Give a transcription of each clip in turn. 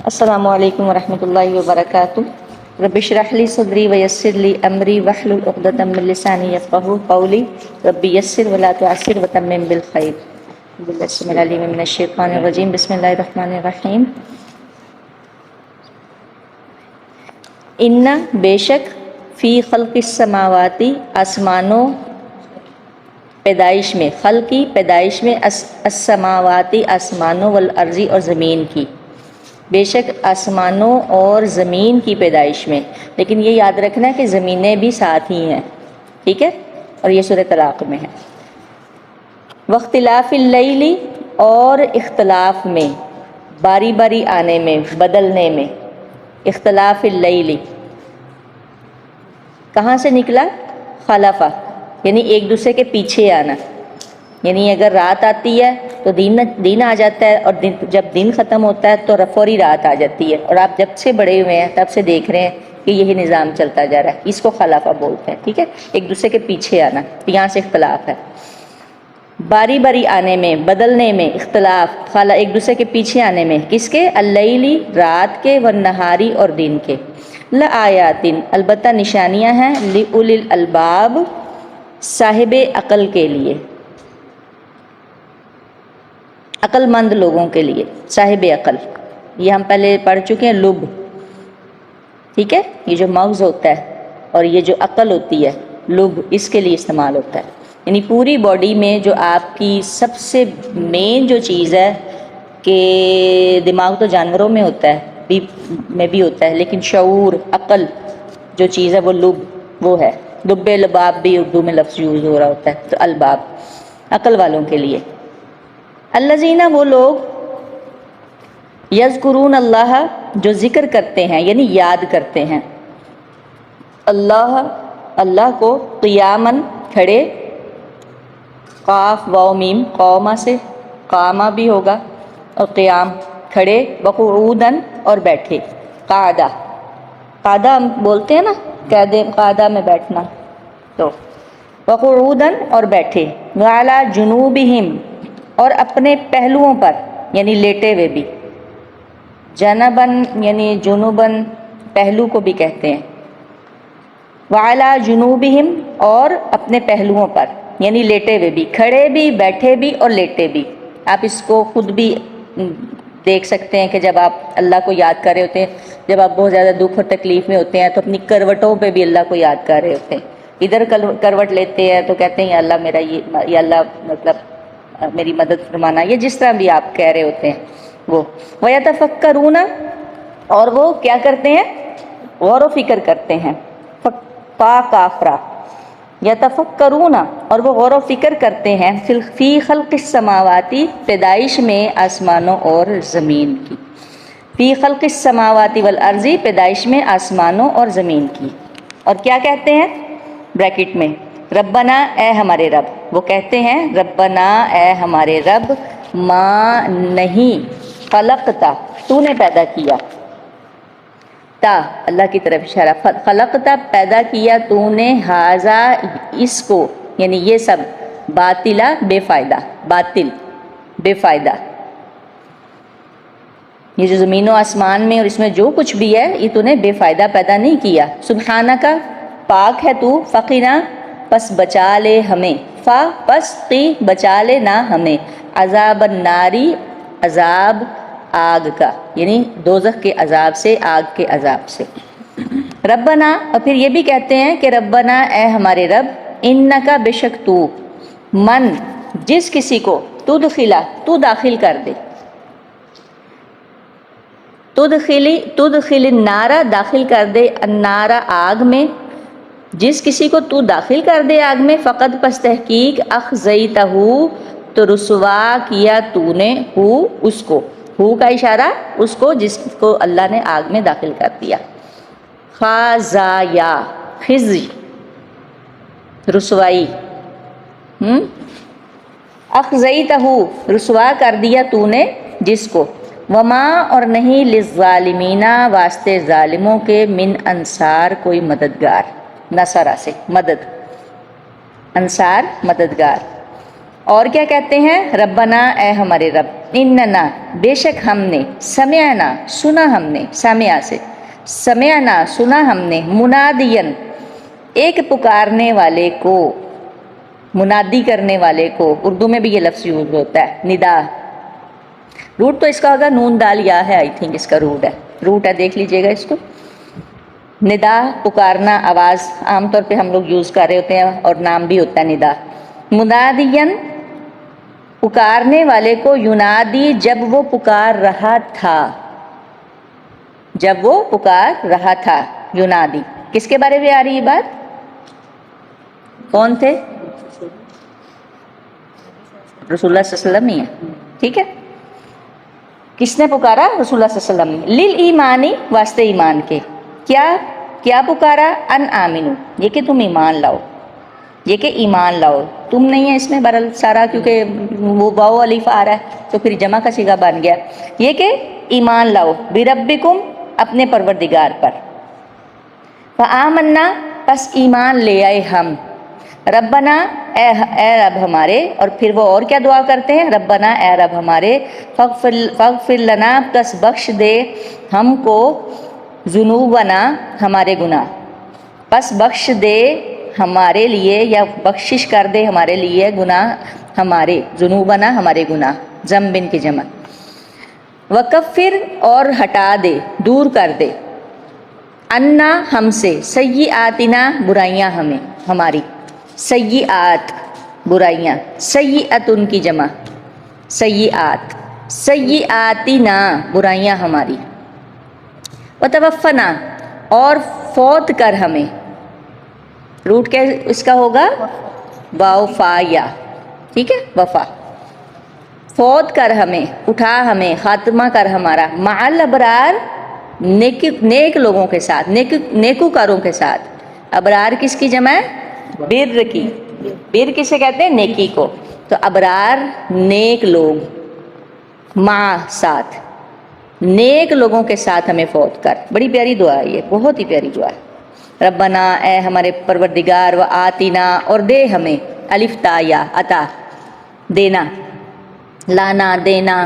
السلام علیکم ورحمۃ اللہ وبرکاتہ۔ رب اشرح لی صدری ویسر لی امری واحلل عقدۃ من لسانی یفقہوا قولی رب یسر ولا تعسر وتمم بالخیر۔ باللہ السمیع العلیم من الشیطان الرجیم، بسم اللہ الرحمن الرحیم۔ ان بے شک فی خلق السماوات آسمانوں پیدائش میں، خلقی پیدائش میں، السماواتی آسمانوں، والارضی اور زمین کی، بے شک آسمانوں اور زمین کی پیدائش میں، لیکن یہ یاد رکھنا ہے کہ زمینیں بھی ساتھ ہی ہیں، ٹھیک ہے، اور یہ سورۃ طلاق میں ہے۔ واختلاف اللیل، اور اختلاف میں، باری باری آنے میں، بدلنے میں، اختلاف اللیل کہاں سے نکلا؟ خلفہ، یعنی ایک دوسرے کے پیچھے آنا، یعنی اگر رات آتی ہے تو دن آ جاتا ہے، اور جب دن ختم ہوتا ہے تو فوری رات آ جاتی ہے، اور آپ جب سے بڑے ہوئے ہیں تب سے دیکھ رہے ہیں کہ یہی نظام چلتا جا رہا ہے، اس کو خلافہ بولتے ہیں، ٹھیک ہے، ایک دوسرے کے پیچھے آنا، یہاں سے اختلاف ہے۔ باری باری آنے میں، بدلنے میں، اختلاف ایک دوسرے کے پیچھے آنے میں، کس کے؟ اللیلی رات کے، والنہاری اور دن کے، لآیات البتہ نشانیاں ہیں، لأولی الالباب صاحب عقل کے لیے، عقل مند لوگوں کے لیے، صاحب عقل، یہ ہم پہلے پڑھ چکے ہیں، لب، ٹھیک ہے، یہ جو مغز ہوتا ہے اور یہ جو عقل ہوتی ہے، لب، اس کے لیے استعمال ہوتا ہے، یعنی پوری باڈی میں جو آپ کی سب سے مین جو چیز ہے، کہ دماغ تو جانوروں میں ہوتا ہے، میں بھی ہوتا ہے، لیکن شعور، عقل جو چیز ہے وہ لب، وہ ہے، لب لباب بھی اردو میں لفظ یوز ہو رہا ہوتا ہے، تو الباب عقل والوں کے لیے۔ الذین، وہ لوگ، یذکرون اللہ، جو ذکر کرتے ہیں یعنی یاد کرتے ہیں، اللہ کو، قیاماً کھڑے، قاف واو میم قوما سے، قامہ بھی ہوگا، اور قیام کھڑے، وقعوداً اور بیٹھے، قعدہ، قعدہ ہم بولتے ہیں نا، قعدہ میں بیٹھنا، تو وقعوداً اور بیٹھے، وعلی جنوبہم اور اپنے پہلوؤں پر، یعنی لیٹے ہوئے بھی، جنباً یعنی جنوباً پہلو کو بھی کہتے ہیں، وعلی جنوبہم اور اپنے پہلوؤں پر، یعنی لیٹے ہوئے بھی، کھڑے بھی، بیٹھے بھی اور لیٹے بھی۔ آپ اس کو خود بھی دیکھ سکتے ہیں کہ جب آپ اللہ کو یاد کر رہے ہوتے ہیں، جب آپ بہت زیادہ دکھ اور تکلیف میں ہوتے ہیں تو اپنی کروٹوں پہ بھی اللہ کو یاد کر رہے ہوتے ہیں، ادھر کروٹ لیتے ہیں تو کہتے ہیں یا اللہ میرا یا اللہ مطلب میری مدد فرمانا، یہ جس طرح بھی آپ کہہ رہے ہوتے ہیں وہ۔ وَيَتَفَكَّرُونَ، اور وہ کیا کرتے ہیں؟ غور و فکر کرتے ہیں، فا کافرا، یتفکرون، اور وہ غور و فکر کرتے ہیں، فی خلق السماواتی، پیدائش میں آسمانوں اور زمین کی، فی خلق السماواتی والارض، پیدائش میں آسمانوں اور زمین کی، اور کیا کہتے ہیں؟ بریکٹ میں، ربنا، اے ہمارے رب، وہ کہتے ہیں ربنا، اے ہمارے رب، ما نہیں، خلقتا، تو نے پیدا کیا، تا اللہ کی طرف اشارہ، خلقتا پیدا کیا تو نے، ہاذا اس کو، یعنی یہ سب، باطلا بے فائدہ، باطل بے فائدہ، یہ جو زمین و آسمان میں اور اس میں جو کچھ بھی ہے یہ تو نے بے فائدہ پیدا نہیں کیا، سبحانک، پاک ہے تو، فقنا، پس بچا لے ہمیں، فا پس قی، بچا لے نہ ہمیں، عذاب الناری، عذاب آگ کا، یعنی دوزخ کے عذاب سے، آگ کے عذاب سے۔ ربنا، اور پھر یہ بھی کہتے ہیں کہ ربنا، اے ہمارے رب، انکا، بے شک تو، من، جس کسی کو، تدخلا، تو داخل کر دے، تدخل النار، داخل کر دے، النار، آگ میں، جس کسی کو تو داخل کر دے آگ میں، فقد، پس تحقیق، اخزیتہ، تو رسوا کیا تو نے، ہو، اس کو، ہو کا اشارہ اس کو جس کو اللہ نے آگ میں داخل کر دیا، خزایا، خزی، رسوائی، اخزیتہ، رسوا کر دیا تو نے جس کو، وما، اور نہیں، للظالمین، واسطے ظالموں کے، من انصار، کوئی مددگار، نصرہ سے مدد، انصار مددگار۔ اور کیا کہتے ہیں؟ ربنا، اے ہمارے رب، اننا بے شک ہم نے، سمعنا سنا ہم نے، سامعہ سے، سمعنا سنا ہم نے، منادین ایک پکارنے والے کو، منادی کرنے والے کو، اردو میں بھی یہ لفظ یوز ہوتا ہے ندا. روٹ تو اس کا ہوگا نون دال یا ہے، آئی تھنک اس کا روٹ ہے دیکھ لیجئے گا اس کو. ندا پکارنا، آواز عام طور پہ ہم لوگ یوز کر رہے ہوتے ہیں اور نام بھی ہوتا ہے ندا. منادین پکارنے والے کو، ینادی جب وہ پکار رہا تھا، جب وہ پکار رہا تھا، ینادی. کس کے بارے میں آ رہی ہے بات؟ کون تھے؟ رسول اللہ صلی اللہ علیہ وسلم ہی ہے. ٹھیک ہے، کس نے پکارا؟ رسول اللہ صلی اللہ علیہ وسلم نے. لیل ایمانی واسطے ایمان کے. کیا پکارا؟ ان آمنو یہ کہ تم ایمان لاؤ، یہ کہ ایمان لاؤ. تم نہیں ہے اس میں برل سارا، کیونکہ وہ واو الف آ رہا ہے تو پھر جمع کا صیغہ بن گیا. یہ کہ ایمان لاؤ، بربکم اپنے پروردگار پر. فآمنا پس ایمان لے آئے ہم، ربنا اے رب ہمارے. اور پھر وہ اور کیا دعا کرتے ہیں؟ ربنا اے رب ہمارے، فاغفر لنا پس بخش دے ہم کو، ذنوبنا ہمارے گناہ، پس بخش دے ہمارے لیے یا بخشش کر دے ہمارے لیے گناہ ہمارے، ذنوبنا ہمارے گناہ، ذنب کی جمع. وکفر اور ہٹا دے، دور کر دے، انا ہم سے، سیئاتنا برائیاں ہمیں ہماری، سیئات برائیاں، سیئت ان کی جمع سیئات، سیئاتنا برائیاں ہماری. وتوفنا اور فوت کر ہمیں، روٹ کیا اس کا ہوگا؟ واو فا یا. ٹھیک ہے، وفا. فوت کر ہمیں، اٹھا ہمیں، خاتمہ کر ہمارا، مع الابرار نیک لوگوں کے ساتھ، نیکوکاروں کے ساتھ. ابرار کس کی جمع ہے؟ بر کی. بر کسے کہتے ہیں؟ نیکی کو. تو ابرار نیک لوگ، مع ساتھ، نیک لوگوں کے ساتھ ہمیں فوت کر. بڑی پیاری دعا ہے یہ، بہت ہی پیاری دعا ہے. ربنا اے ہمارے پروردگار، و آتینا اور دے ہمیں، الف تا یا عطا دینا، لانا دینا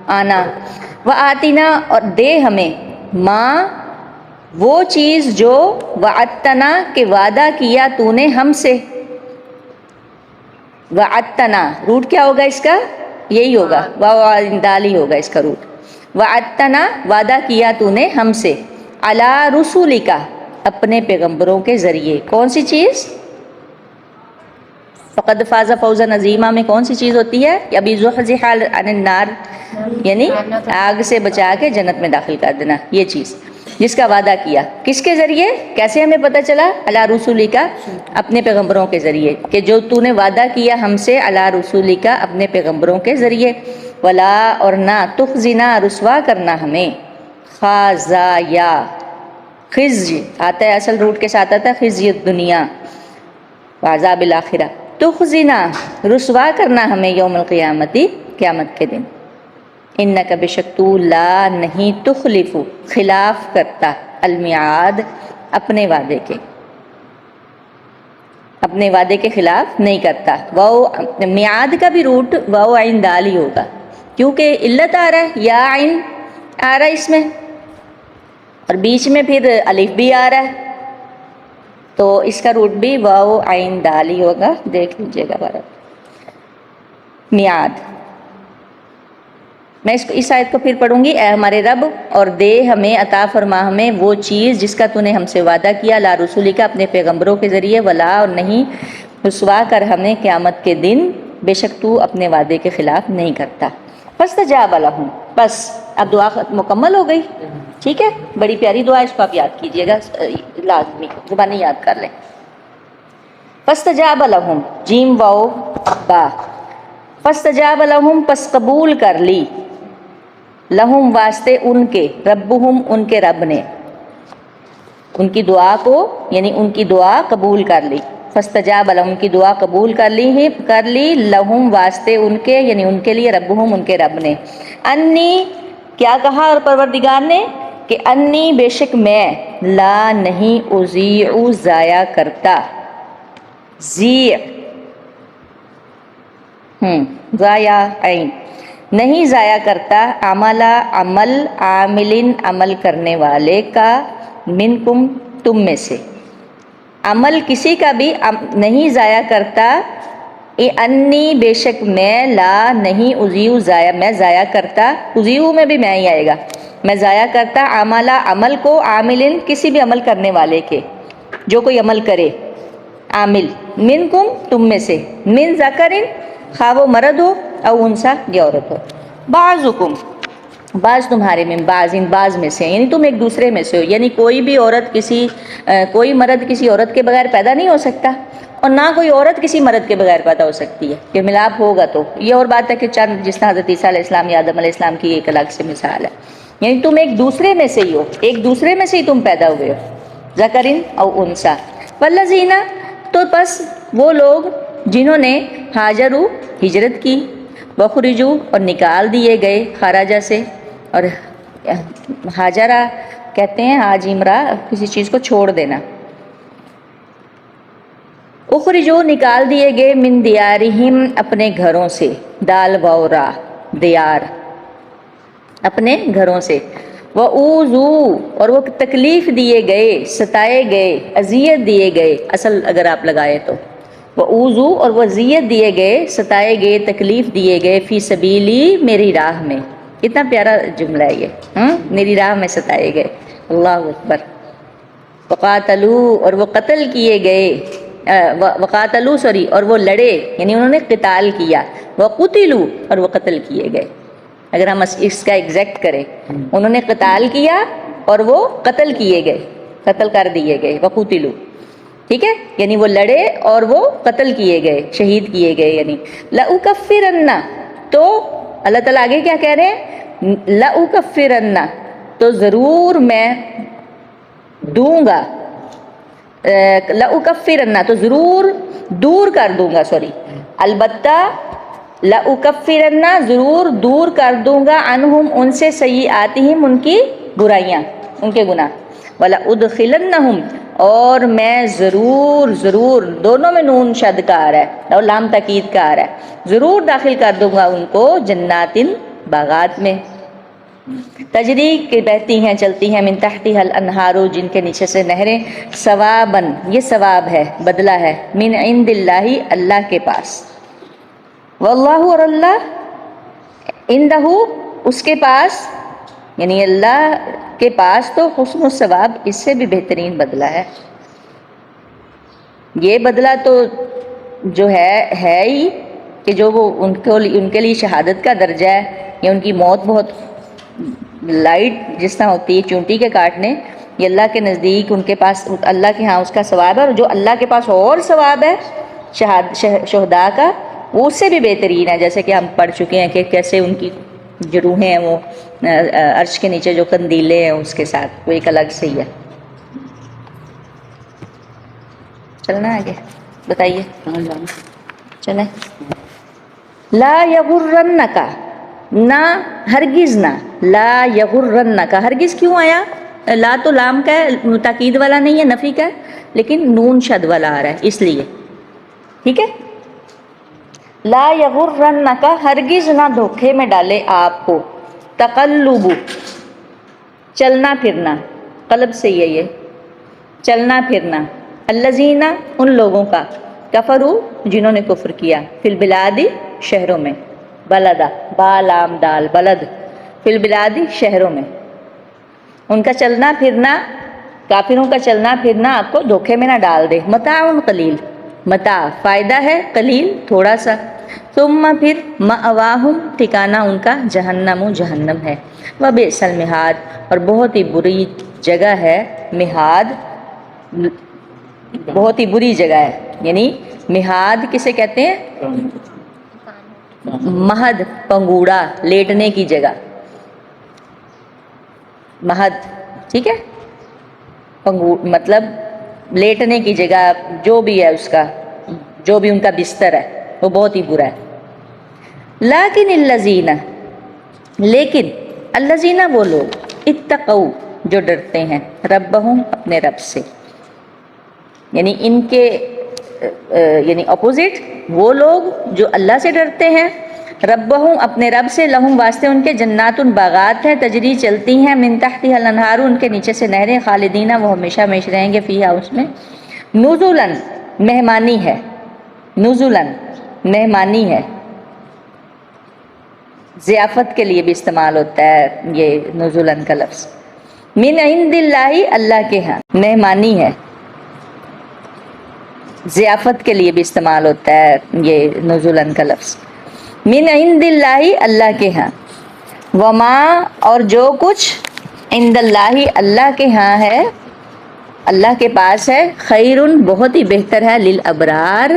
آنا، و آتینا اور دے ہمیں، ماں وہ چیز جو، وعدتنا کہ وعدہ کیا تو نے ہم سے. وعدتنا روٹ کیا ہوگا اس کا؟ یہی ہوگا، واو دال ہی ہوگا اس کا روٹ. وعدتنا وعدہ کیا تو نے ہم سے، علی رسولک اپنے پیغمبروں کے ذریعے. کون سی چیز؟ فقد فاز فوزا عظیما میں کون سی چیز ہوتی ہے؟ ابھی زحزح عن النار یعنی آگ سے بچا کے جنت میں داخل کر دینا، یہ چیز جس کا وعدہ کیا. کس کے ذریعے؟ کیسے ہمیں پتہ چلا؟ علی رسولک اپنے پیغمبروں کے ذریعے، کہ جو تو نے وعدہ کیا ہم سے، علی رسولک اپنے پیغمبروں کے ذریعے. ولا اور نہ، تخزنا رسوا کرنا ہمیں، خازایا خزی آتا ہے، اصل روٹ کے ساتھ آتا ہے خزی الدنیا وعذاب الاخرہ. تخزنا رسوا کرنا ہمیں، یوم القیامتی قیامت کے دن. انک بشک تو، لا نہیں، تخلف خلاف کرتا، المیعاد اپنے وعدے کے، اپنے وعدے کے خلاف نہیں کرتا. واو میعاد کا بھی روٹ واو عین دال ہی ہوگا، کیونکہ علت آ رہا ہے، یا عین آ رہا ہے اس میں، اور بیچ میں پھر الف بھی آ رہا ہے، تو اس کا روٹ بھی واو عین دال ہی ہوگا. دیکھ لیجئے گا بارہ. میعاد، میں اس آیت کو پھر پڑھوں گی. اے ہمارے رب اور دے ہمیں، عطا فرما ہمیں وہ چیز جس کا تو نے ہم سے وعدہ کیا، لا رسولی کا اپنے پیغمبروں کے ذریعے، ولا اور نہیں، رسوا کر ہمیں قیامت کے دن، بے شک تو اپنے وعدے کے خلاف نہیں کرتا. فاستجاب لہم، بس اب دعا مکمل ہو گئی. ٹھیک ہے، بڑی پیاری دعا ہے، اس کو آپ یاد کیجئے گا، لازمی زبانی یاد کر لیں. فاستجاب لہم، جیم واو با، فاستجاب لہم پس قبول کر لی، لہم واسطے ان کے، ربہم ان کے رب نے، ان کی دعا کو یعنی ان کی دعا قبول کر لی. فاستجاب لہم کی دعا قبول کر لی، لہم واسطے ان کے یعنی ان کے لیے، ربہم ان کے رب نے. انی کیا کہا اور پروردگار نے؟ کہ انی بے شک میں، لا نہیں، اضیع ضائع کرتا، ضیع ضائع عین، نہیں ضائع کرتا عملہ عمل عاملن عمل کرنے والے کا منکم تم میں سے، عمل کسی کا بھی نہیں ضائع کرتا، اے انی بے شک میں، لا نہیں، اضیع ضائع میں ضائع کرتا، اضیع میں بھی میں ہی آئے گا، میں ضائع کرتا عملہ عمل کو، عاملن کسی بھی عمل کرنے والے کے، جو کوئی عمل کرے عامل، منکم تم میں سے، من ذکرن خواہ وہ مرد ہو، او انسا یا عورت ہو، بعضکم بعض تمہارے میں، بعض میں سے، یعنی تم ایک دوسرے میں سے ہو، یعنی کوئی بھی عورت کوئی مرد کسی عورت کے بغیر پیدا نہیں ہو سکتا، اور نہ کوئی عورت کسی مرد کے بغیر پیدا ہو سکتی ہے، کہ ملاپ ہوگا تو یہ اور بات ہے کہ چند جس طرح حضرت عیسیٰ علیہ السلام یا آدم علیہ السلام کی ایک الگ سے مثال ہے، یعنی تم ایک دوسرے میں سے ہی ہو، ایک دوسرے میں سے ہی تم پیدا ہوئے ہو، ذکرن او انسا، والذین تو پس وہ لوگ جنہوں نے ہاجروا ہجرت کی، وخرجوا اور نکال دیے گئے خراجہ سے، اور ہاجرہ کہتے ہیں حاجمرا کسی چیز کو چھوڑ دینا، اخرجوا نکال دیے گئے من دیارہم اپنے گھروں سے، دال وورا دیار اپنے گھروں سے، وَأُوذُوا اور وہ تکلیف دیے گئے، ستائے گئے، اذیت دیے گئے، اصل اگر آپ لگائے تو وَأُوذُوا اور وہ اذیت دیے گئے، ستائے گئے، تکلیف دیے گئے، فی سبیلی میری راہ میں، کتنا پیارا جملہ ہے یہ، میری راہ میں ستائے گئے، اللہ اکبر، وقاتلوا اور وہ قتل کیے گئے، وقاتلوا سوری اور وہ لڑے، یعنی انہوں نے قتال کیا، وقتلوا اور وہ قتل کیے گئے، اگر ہم اس کا ایگزیکٹ کریں، انہوں نے قتال کیا اور وہ قتل کیے گئے، قتل کر دیے گئے، وقتلوا، ٹھیک ہے، یعنی وہ لڑے اور وہ قتل کیے گئے، شہید کیے گئے، یعنی لَأُكَفِّرَنَّ تو اللہ تعالیٰ آگے کیا کہہ رہے ہیں، لَأُكَفِّرَنَّ تو ضرور میں دوں گا، لَأُكَفِّرَنَّ تو ضرور دور کر دوں گا، سوری البتہ لَأُكَفِّرَنَّ ضرور دور کر دوں گا، عنہم ان سے، سیئاتہم ان کی برائیاں، ان کے گناہ، وَلَأُدْخِلَنَّهُمْ اور میں ضرور دونوں میں نون شد کا آ رہا ہے اور لام تاکید کا آ رہا ہے، ضرور داخل کر دوں گا ان کو جناتن باغات میں، تجری کے بہتی ہیں چلتی ہیں، من تحتها الانہار جن کے نیچے سے نہریں، ثواباً یہ ثواب ہے، بدلہ ہے، من عند اللہ اللہ کے پاس، واللہ اور اللہ، عندہ اس کے پاس، یعنی اللہ کے پاس تو حسن الثواب اس سے بھی بہترین بدلہ ہے، یہ بدلہ تو جو ہے ہی کہ جو وہ ان کے لیے شہادت کا درجہ ہے، یا ان کی موت بہت لائٹ جس طرح ہوتی ہے چونٹی کے کاٹنے، یہ اللہ کے نزدیک ان کے پاس، اللہ کے ہاں اس کا ثواب ہے، اور جو اللہ کے پاس اور ثواب ہے شہداء کا وہ اس سے بھی بہترین ہے، جیسے کہ ہم پڑھ چکے ہیں کہ کیسے ان کی جو روحیں ہیں وہ عرش کے نیچے جو قندیلے ہیں اس کے ساتھ، وہ ایک الگ سے ہی ہے۔ چلنا آگے، بتائیے چلیں، لا یغرنک نہ ہرگز نہ، لا یغرنک ہرگز کیوں آیا، لا تو لام کا ہے، تاکید والا نہیں ہے، نفی کا ہے، لیکن نون شد والا آ رہا ہے اس لیے، ٹھیک ہے، لا یغرنک ہرگز نہ دھوکے میں ڈالے آپ کو، تقلب چلنا پھرنا، قلب سے یہ چلنا پھرنا، الذین ان لوگوں کا، کفروا جنہوں نے کفر کیا، فی البلاد شہروں میں، بلدہ با لام دال بلد، فی البلاد شہروں میں، ان کا چلنا پھرنا، کافروں کا چلنا پھرنا آپ کو دھوکے میں نہ ڈال دے، متاع قلیل، متاع فائدہ ہے، قلیل تھوڑا سا، ثم پھر مأواہم ٹھکانہ ان کا جہنم جہنم ہے، وبئس المہاد اور بہت ہی بری جگہ ہے، مہاد بہت ہی بری جگہ ہے، یعنی مہاد کسے کہتے ہیں، مہد پنگوڑا لیٹنے کی جگہ، مہد ٹھیک ہے، مطلب لیٹنے کی جگہ، جو بھی ہے اس کا، جو بھی ان کا بستر ہے وہ بہت ہی برا ہے، لیکن الذین لیکن الذین وہ لوگ، اتقوا جو ڈرتے ہیں، ربہم اپنے رب سے، یعنی ان کے یعنی اپوزٹ وہ لوگ جو اللہ سے ڈرتے ہیں، ربہم اپنے رب سے، لہم واسطے ان کے جنات باغات ہیں، تجری چلتی ہیں، من تحتها الانہار ان کے نیچے سے نہریں، خالدین وہ ہمیشہ ہمیشہ رہیں گے، فیہا اس میں، نزلا مہمانی ہے، نزلا مہمانی ہے، ضیافت کے لیے بھی استعمال ہوتا ہے یہ نزلا کا لفظ، من عند اللہ اللہ کے ہاں مہمانی ہے، ضیافت کے لیے بھی استعمال ہوتا ہے یہ نزلا کا لفظ، من عند اللہ اللہ کے ہاں، وما اور جو کچھ عند اللہ اللہ کے ہاں ہے، اللہ کے پاس ہے، خیر بہت ہی بہتر ہے، للابرار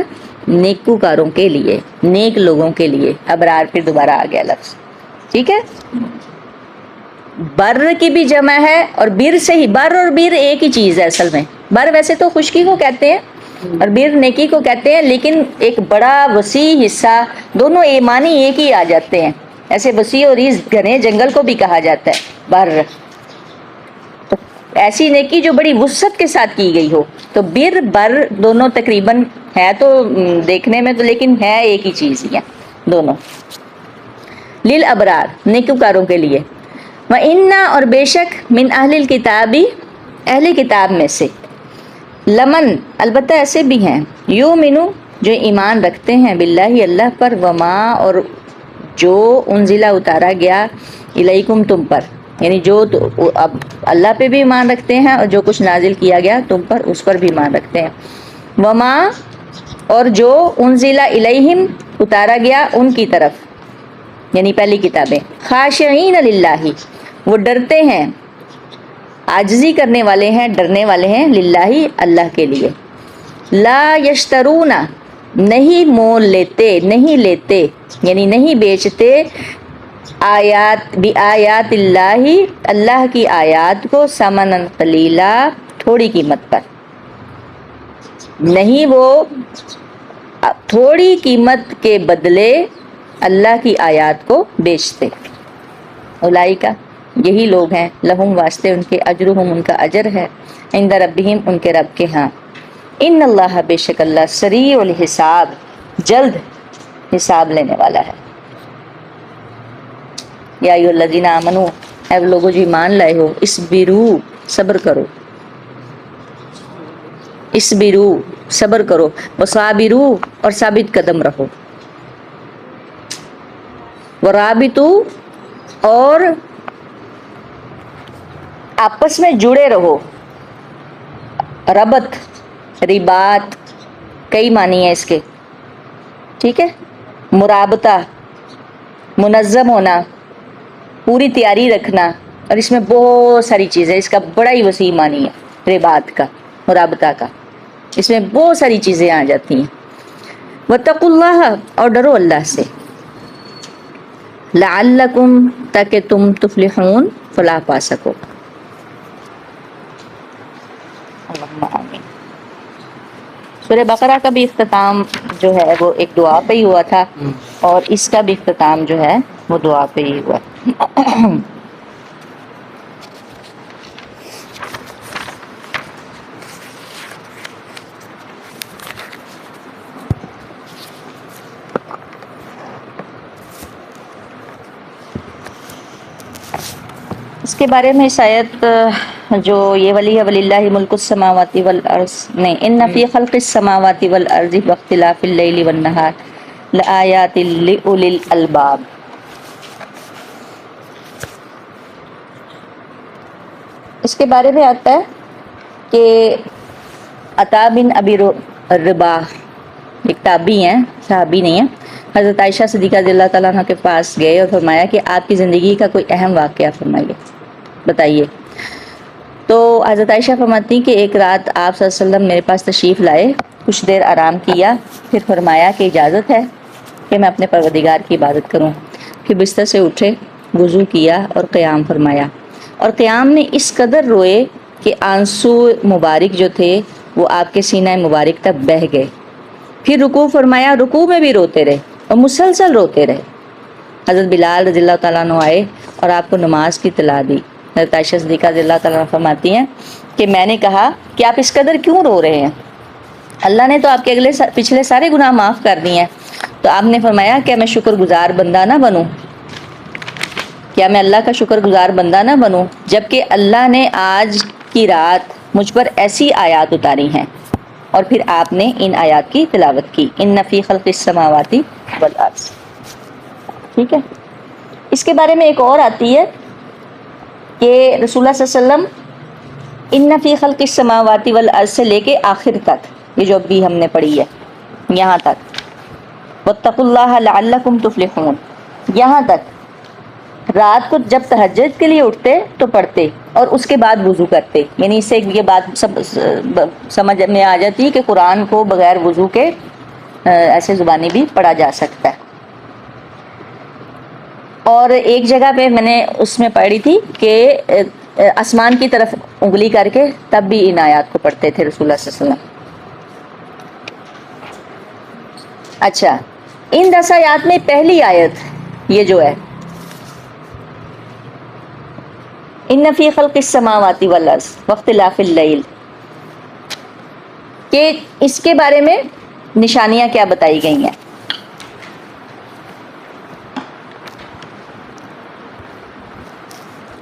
نیکوکاروں کے لیے، نیک لوگوں کے لیے، ابرار پھر دوبارہ آ گیا لفظ، ٹھیک ہے۔ بر کی بھی جمع ہے اور بر سے ہی، بر اور بر ایک ہی چیز ہے اصل میں، بر ویسے تو خشکی کو کہتے ہیں اور بر نیکی کو کہتے ہیں، لیکن ایک بڑا وسیع حصہ دونوں ایمانی ایک ہی آ جاتے ہیں، ایسے وسیع اور اس گھنے جنگل کو بھی کہا جاتا ہے بر، تو ایسی نیکی جو بڑی وسعت کے ساتھ کی گئی ہو، تو بر بر دونوں تقریباً ہے تو دیکھنے میں تو، لیکن ہے ایک ہی چیز ہی ہے دونوں، للابرار نیکوکاروں کے لیے، وَإِنَّا اور بے شک من اہل الکتابی اہل کتاب میں سے، لمن البتہ ایسے بھی ہیں، یؤمنو جو ایمان رکھتے ہیں، باللہ اللہ پر، وما اور جو انزلہ اتارا گیا، الیکم تم پر، یعنی جو اب اللہ پہ بھی ایمان رکھتے ہیں اور جو کچھ نازل کیا گیا تم پر اس پر بھی ایمان رکھتے ہیں، وما اور جو انزلہ الیہم اتارا گیا ان کی طرف، یعنی پہلی کتابیں، خاشعین للہ وہ ڈرتے ہیں، عاجزی کرنے والے ہیں، ڈرنے والے ہیں، للہ اللہ کے لیے، لا یشترون نہیں مول لیتے، نہیں لیتے یعنی نہیں بیچتے، آیات بآیات اللہ اللہ کی آیات کو، ثمنا قلیلا تھوڑی قیمت پر، نہیں وہ تھوڑی قیمت کے بدلے اللہ کی آیات کو بیچتے، اولئک یہی لوگ ہیں، لہم واسطے ان کے، اجرہم ان کا اجر ہے، عند ربہم ان کے رب کے ہاں، ان اللہ بے شک اللہ، سریع الحساب جلد حساب لینے والا ہے، یا ایھا الذین آمنو اے وہ لوگوں جو ایمان لائے ہو، اسبرو صبر کرو، اسبرو صبر کرو، وصابرو اور ثابت قدم رہو، ورابطو اور آپس میں جڑے رہو، ربط رباط کئی معنی ہیں اس کے، ٹھیک ہے، مرابطہ منظم ہونا، پوری تیاری رکھنا، اور اس میں بہت ساری چیزیں، اس کا بڑا ہی وسیع معنی ہے رباط کا، مرابطہ کا، اس میں بہت ساری چیزیں آ جاتی ہیں، واتقوا اللہ اور ڈرو اللہ سے، لعلکم تاکہ تم تفلحون فلاح پا سکو، اللہم آمین۔ سورہ بقرہ کا بھی اختتام جو ہے وہ ایک دعا پہ ہی ہوا تھا، اور اس کا بھی اختتام جو ہے وہ دعا پہ ہی ہوا۔ اس کے بارے میں شاید جو یہ ولی ہے، وللہ ملک السماوات والارض، نہیں، ان فی خلق السماوات والارض واختلاف اللیل والنہار لآیات لأولی الالباب، اس کے بارے میں آتا ہے کہ عطا بن ابی رباح ایک تابعی ہیں، صحابی نہیں ہیں، حضرت عائشہ صدیقہ رضی اللہ تعالیٰ عنہ کے پاس گئے اور فرمایا کہ آپ کی زندگی کا کوئی اہم واقعہ فرمائیے، بتائیے۔ تو حضرت عائشہ فرماتی کہ ایک رات آپ صلی اللہ علیہ وسلم میرے پاس تشریف لائے، کچھ دیر آرام کیا، پھر فرمایا کہ اجازت ہے کہ میں اپنے پروردگار کی عبادت کروں، پھر بستر سے اٹھے، وضو کیا اور قیام فرمایا، اور قیام میں اس قدر روئے کہ آنسو مبارک جو تھے وہ آپ کے سینہ مبارک تک بہہ گئے، پھر رکوع فرمایا، رکوع میں بھی روتے رہے اور مسلسل روتے رہے، حضرت بلال رضی اللہ تعالیٰ عنہ آئے اور آپ کو نماز کی اطلاع دی، حضرت عائشہ صدیقہ رضی اللہ تعالیٰ عنہ فرماتی ہیں کہ میں نے کہا کہ آپ اس قدر کیوں رو رہے ہیں، اللہ نے تو آپ کے پچھلے سارے گناہ معاف کر دیے ہیں، تو آپ نے فرمایا کیا میں شکر گزار بندہ نہ بنوں، کیا میں اللہ کا شکر گزار بندہ نہ بنوں، جبکہ اللہ نے آج کی رات مجھ پر ایسی آیات اتاری ہیں، اور پھر آپ نے ان آیات کی تلاوت کی، ان فی خلق السماوات والارض. ٹھیک ہے. اس کے بارے میں ایک اور آتی ہے کہ رسول اللہ صلی اللہ علیہ وسلم ان فی خلق السماوات والارض سے لے کے آخر تک، یہ جو ابھی ہم نے پڑھی ہے یہاں تک، واتقوا اللہ لعلکم تفلحون، یہاں تک رات کو جب تہجد کے لیے اٹھتے تو پڑھتے اور اس کے بعد وضو کرتے. یعنی اس سے یہ بات سمجھ میں آ جاتی ہے کہ قرآن کو بغیر وضو کے ایسے زبانی بھی پڑھا جا سکتا ہے. اور ایک جگہ پہ میں نے اس میں پڑھی تھی کہ آسمان کی طرف انگلی کر کے تب بھی ان آیات کو پڑھتے تھے رسول اللہ صلی اللہ علیہ وسلم. اچھا، ان 10 آیات میں پہلی آیت یہ جو ہے ان فی خلق السماوات والارض واختلاف اللیل، کہ اس کے بارے میں نشانیاں کیا بتائی گئی ہیں.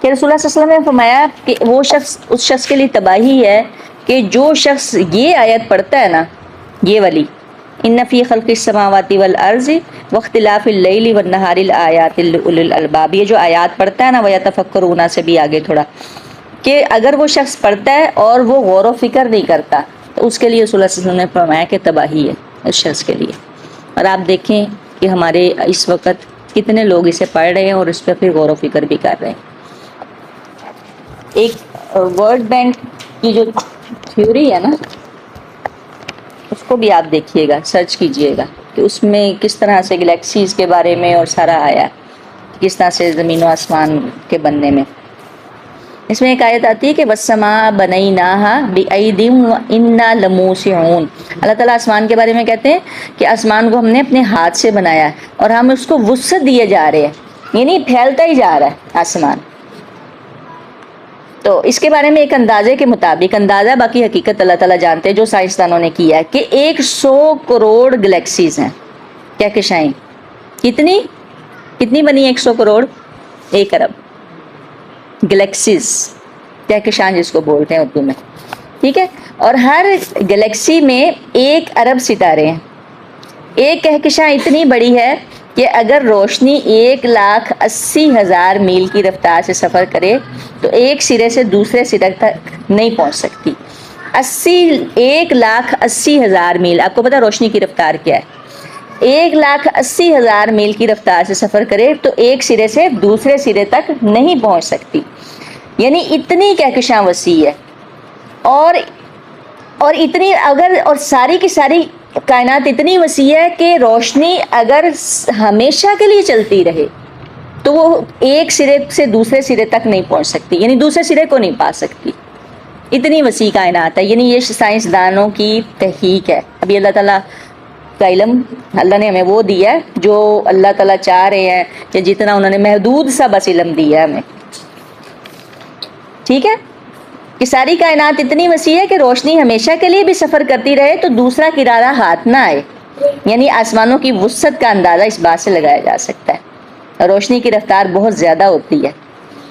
کہ رسول اللہ صلی اللہ علیہ وسلم نے فرمایا کہ وہ شخص، اس شخص کے لیے تباہی ہے کہ جو شخص یہ آیت پڑھتا ہے نا، یہ والی ان فی خلق السماوات والارض واختلاف اللیل والنہار لآیات لأولی الالباب، یہ جو آیات پڑھتا ہے نا، ویتفکرون سے بھی آگے تھوڑا، کہ اگر وہ شخص پڑھتا ہے اور وہ غور و فکر نہیں کرتا تو اس کے لیے رسول اللہ صلی اللہ علیہ وسلم نے فرمایا کہ تباہی ہے اس شخص کے لیے. اور آپ دیکھیں کہ ہمارے اس وقت کتنے لوگ اسے پڑھ رہے ہیں اور اس پہ پھر غور و فکر بھی کر رہے ہیں. ایک ورلڈ بینک کی جو تھیوری ہے نا، اس کو بھی آپ دیکھیے گا، سرچ کیجئے گا کہ اس میں کس طرح سے گلیکسیز کے بارے میں اور سارا آیا، کس طرح سے زمین و آسمان کے بننے میں. اس میں ایک آیت آتی ہے کہ وَالسَّمَاءَ بَنَيْنَاهَا بِأَيْدٍ وَإِنَّا لَمُوسِعُونَ. اللہ تعالیٰ آسمان کے بارے میں کہتے ہیں کہ آسمان کو ہم نے اپنے ہاتھ سے بنایا ہے اور ہم اس کو وسعت دیے جا رہے ہیں، یعنی پھیلتا ہی جا رہا ہے آسمان. تو اس کے بارے میں ایک اندازے کے مطابق، اندازہ باقی حقیقت اللہ تعالیٰ جانتے ہیں، جو سائنسدانوں نے کیا ہے کہ 100 کروڑ گلیکسیز ہیں، کہکشائیں. کتنی بنی 100 کروڑ؟ 1 ارب گلیکسیز، کہکشاں جس کو بولتے ہیں اردو میں. ٹھیک ہے. اور ہر گلیکسی میں 1 ارب ستارے ہیں. ایک کہکشاں اتنی بڑی ہے کہ اگر روشنی 1,80,000 میل کی رفتار سے سفر کرے تو ایک سرے سے دوسرے سرے تک نہیں پہنچ سکتی. 1,80,000 میل، آپ کو پتا روشنی کی رفتار کیا ہے؟ 1,80,000 میل کی رفتار سے سفر کرے تو ایک سرے سے دوسرے سرے تک نہیں پہنچ سکتی. یعنی اتنی کہکشاں وسیع ہے. اور اتنی اور ساری کی ساری کائنات اتنی وسیع ہے کہ روشنی اگر ہمیشہ کے لیے چلتی رہے تو وہ ایک سرے سے دوسرے سرے تک نہیں پہنچ سکتی، یعنی دوسرے سرے کو نہیں پا سکتی. اتنی وسیع کائنات ہے. یعنی یہ سائنسدانوں کی تحقیق ہے. ابھی اللہ تعالیٰ کا علم اللہ نے ہمیں وہ دیا ہے جو اللہ تعالیٰ چاہ رہے ہیں کہ جتنا انہوں نے محدود سا بس علم دیا ہے ہمیں. ٹھیک ہے. کہ ساری کائنات اتنی وسیع ہے کہ روشنی ہمیشہ کے لیے بھی سفر کرتی رہے تو دوسرا کنارہ ہاتھ نہ آئے. یعنی آسمانوں کی وسعت کا اندازہ اس بات سے لگایا جا سکتا ہے. روشنی کی رفتار بہت زیادہ ہوتی ہے.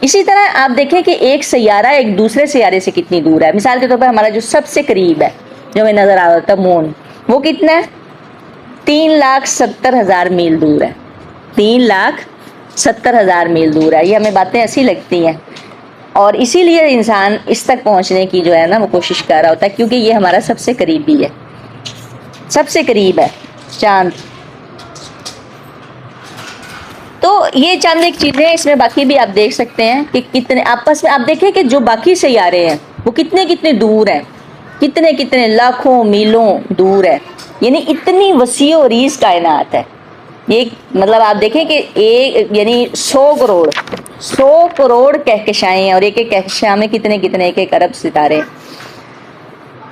اسی طرح آپ دیکھیں کہ ایک سیارہ ایک دوسرے سیارے سے کتنی دور ہے. مثال کے طور پر ہمارا جو سب سے قریب ہے جو ہمیں نظر آ رہا ہے مون، وہ کتنا ہے؟ 3,70,000 میل دور ہے. 3,70,000 میل دور ہے. یہ ہمیں باتیں ایسی لگتی ہیں اور اسی لیے انسان اس تک پہنچنے کی جو ہے نا وہ کوشش کر رہا ہوتا ہے، کیونکہ یہ ہمارا سب سے قریبی ہے، سب سے قریب ہے چاند. تو یہ چند ایک چیزیں اس میں باقی بھی آپ دیکھ سکتے ہیں کہ کتنے آپس میں، آپ دیکھیں کہ جو باقی سیارے ہیں وہ کتنے دور ہیں، کتنے لاکھوں میلوں دور ہے. یعنی اتنی وسیع و عریض کائنات ہے. یہ مطلب آپ دیکھیں کہ یعنی 100 کروڑ کہکشائیں اور ایک ایک کہکشاں میں کتنے ایک ارب ستارے.